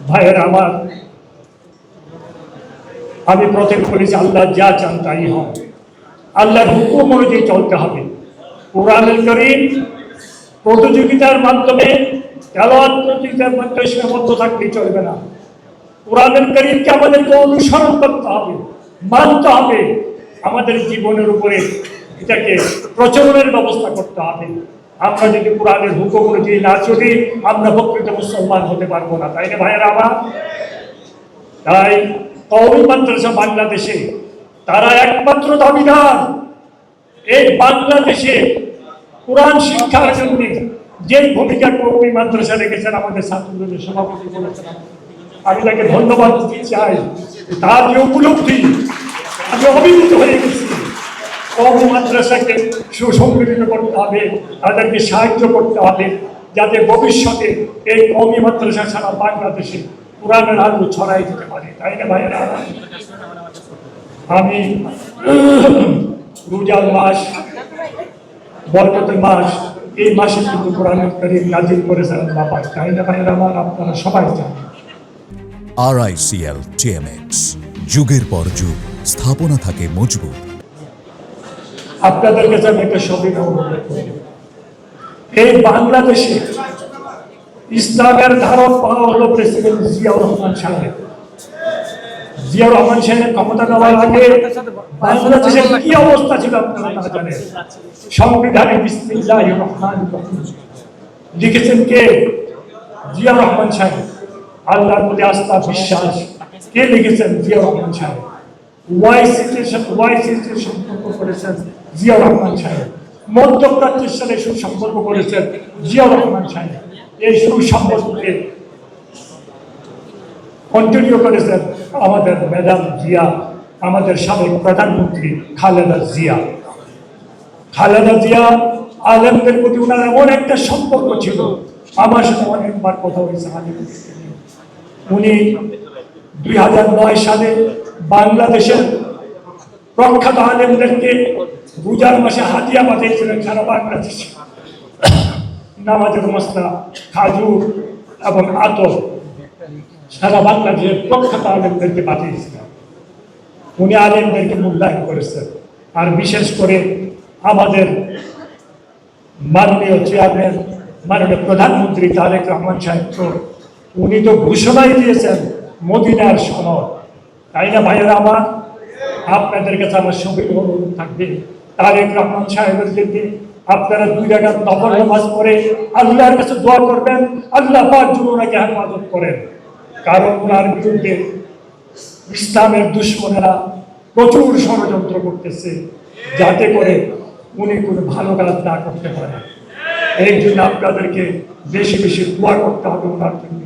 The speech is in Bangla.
ভাইয়েরা আমার, আমি প্রথমে বলেছি আল্লাহ যা চান তাই হয়, আল্লাহর হুকুম অনুযায়ী চলতে হবে। কোরআনুল কারীম প্রতিযোগিতার মাধ্যমে, তেলাওয়াত প্রতিযোগিতার মাধ্যমে সীমাবদ্ধ থাকলেই চলবে না। কোরআনুল কারীমকে আমাদেরকে অনুসরণ করতে হবে, মানতে হবে, আমাদের জীবনের উপরে এটাকে প্রচলনের ব্যবস্থা করতে হবে। আমরা যদি কোরআনের হুকুম অনুযায়ী না চলি, আমরা প্রকৃত মুসলমান হতে পারবো না, তাই না ভাইয়েরা আমার? তাই কওমি মাদ্রাসা বাংলাদেশে তারা একমাত্র দাবিদার এই বাংলাদেশে কোরআন শিক্ষার জন্য যে ভূমিকা কওমি মাদ্রাসা রেখেছেন আমাদের ছাত্রদের সভাপতি বলেছেন, আমি তাকে ধন্যবাদ দিতে চাই। তার যে উপলব্ধি, আমি অভিভূত হয়ে গেছি। কওমি মাদ্রাসাকে সুসংগঠিত করতে হবে, তাদেরকে সাহায্য করতে হবে, যাতে ভবিষ্যতে এই কওমি মাদ্রাসা ছাড়া বাংলাদেশে কোরআনের আলো ছড়াই দিতে পারে, তাই না ভাইয়েরা? আমি রোজার মাস, বরকতের মাস, এই মাসে কিন্তু কোরআনুল কারীম নাযিল করেছেন আল্লাহ পাক, তাই না ভাইয়েরা আমার? আপনারা সবাই জানেন। RICL TMX, যুগের পর যুগ স্থাপনা থাকে মজবুত। আপনাদের কাছে আমি একটা সবিনয় অনুরোধ করি, এই বাংলাদেশে ইসলামের ধারক পাওয়া হলো প্রেসিডেন্ট জিয়াউর রহমান সাহেব। জিয়াউর রহমান সাহেবের ক্ষমতা নেওয়ার আগে বাংলাদেশের কি অবস্থা ছিল আপনারা তা জানেন। সংবিধানে বিসমিল্লাহির রহমানির রহিম লিখেছেন কে? জিয়াউর রহমান সাহেব। আল্লাহর প্রতি আস্থা বিশ্বাস কে লিখেছেন? জিয়াউর রহমান সাহেব। ওয়াইসির সম্পর্ক করেছেন জিয়াউর রহমান সাহেব। মধ্যপ্রাচ্যের সাথে সুসম্পর্ক করেছেন জিয়াউর রহমান সাহেব। এই সুসম্পর্ককে কন্টিনিউ করেছেন আমাদের ম্যাডাম জিয়া, আমাদের সাবেক প্রধানমন্ত্রী খালেদা জিয়া। খালেদা জিয়া আলেমদের প্রতি ওনার এমন একটা সম্পর্ক ছিল, আমার সাথে অনেকবার কথা হয়েছে আলেমদের। উনি 2009 সালে বাংলাদেশের প্রখ্যাত আলেমদেরকে রোজার মাসে হাদিয়া পাঠিয়েছিলেন সারা বাংলাদেশে। নামাজের মশলা, খাজুর এবং আতর সারা বাংলাদেশের প্রখ্যাত আলেমদেরকে পাঠিয়েছিলেন। উনি আলেমদেরকে মূল্যায়ন করেছেন। আর বিশেষ করে আমাদের মাননীয় চেয়ারম্যান, মাননীয় প্রধানমন্ত্রী তারেক রহমান সাহেব, তো উনি তো ঘোষণাই দিয়েছেন মদিনার সনদ, তাই না ভাইয়েরা আমার? আপনাদের কাছে আমার সবই অনুরোধ থাকবে, তারেক রহমান সাহেবের জন্য আপনারা 2 রাকাত নফল নামাজ পড়ে আল্লাহর কাছে দোয়া করবেন, আল্লাহ পাক যেন ওনাকে হেফাজত করেন। কারণ ওনার বিরুদ্ধে ইসলামের দুশমনেরা প্রচুর ষড়যন্ত্র করতেছে, যাতে করে উনি কোনো ভালো কাজ না করতে পারে। এই জন্য আপনাদেরকে বেশি বেশি দোয়া করতে হবে ওনার জন্য।